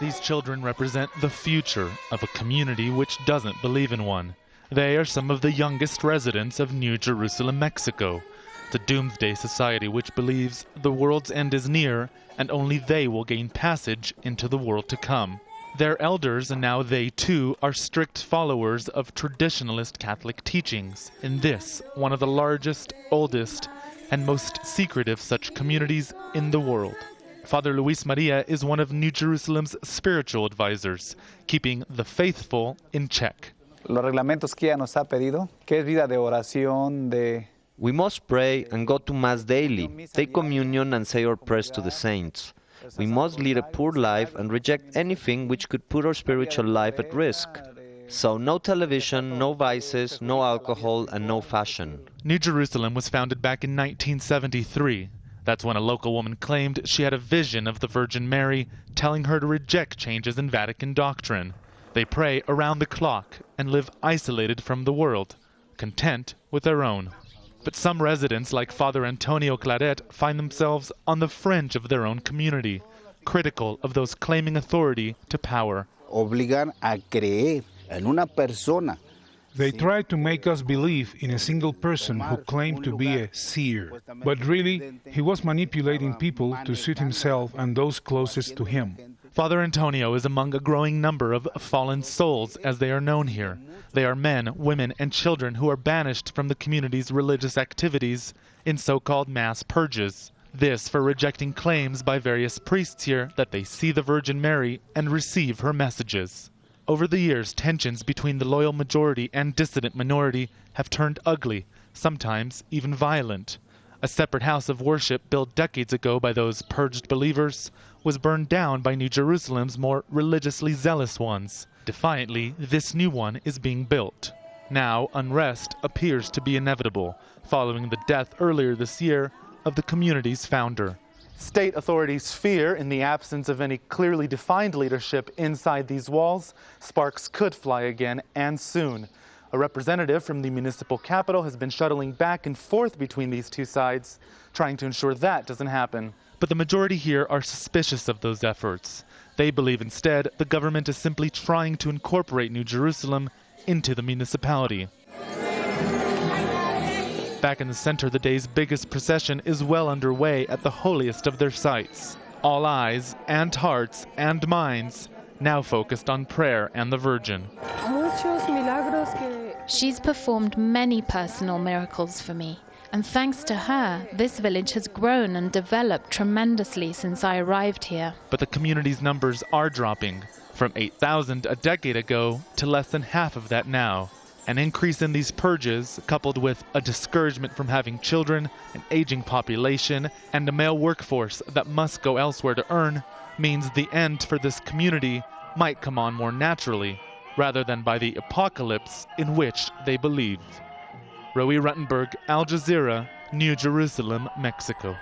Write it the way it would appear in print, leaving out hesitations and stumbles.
These children represent the future of a community which doesn't believe in one. They are some of the youngest residents of New Jerusalem, Mexico. It's a doomsday society which believes the world's end is near and only they will gain passage into the world to come. Their elders, and now they too, are strict followers of traditionalist Catholic teachings in this, one of the largest, oldest, and most secretive such communities in the world. Father Luis Maria is one of New Jerusalem's spiritual advisors, keeping the faithful in check. Los reglamentos que ella nos ha pedido, que es vida de oración, de... We must pray and go to Mass daily, take communion and say our prayers to the saints. We must lead a poor life and reject anything which could put our spiritual life at risk. So no television, no vices, no alcohol, and no fashion. New Jerusalem was founded back in 1973. That's when a local woman claimed she had a vision of the Virgin Mary, telling her to reject changes in Vatican doctrine. They pray around the clock and live isolated from the world, content with their own. But some residents, like Father Antonio Claret, find themselves on the fringe of their own community, critical of those claiming authority to power. Obligan a creer en una persona. They try to make us believe in a single person who claimed to be a seer. But really, he was manipulating people to suit himself and those closest to him. Father Antonio is among a growing number of fallen souls, as they are known here. They are men, women, and children who are banished from the community's religious activities in so-called mass purges. This for rejecting claims by various priests here that they see the Virgin Mary and receive her messages. Over the years, tensions between the loyal majority and dissident minority have turned ugly, sometimes even violent. A separate house of worship built decades ago by those purged believers was burned down by New Jerusalem's more religiously zealous ones. Defiantly, this new one is being built. Now, unrest appears to be inevitable, following the death earlier this year of the community's founder. State authorities fear, in the absence of any clearly defined leadership inside these walls, sparks could fly again, and soon. A representative from the municipal capital has been shuttling back and forth between these two sides, trying to ensure that doesn't happen. But the majority here are suspicious of those efforts. They believe instead the government is simply trying to incorporate New Jerusalem into the municipality. Back in the center, the day's biggest procession is well underway at the holiest of their sites. All eyes and hearts and minds now focused on prayer and the Virgin. She's performed many personal miracles for me, and thanks to her, this village has grown and developed tremendously since I arrived here. But the community's numbers are dropping, from 8,000 a decade ago to less than half of that now. An increase in these purges, coupled with a discouragement from having children, an aging population, and a male workforce that must go elsewhere to earn, means the end for this community might come on more naturally, rather than by the apocalypse in which they believe. Roee, Ruttenberg, Al Jazeera, New Jerusalem, Mexico.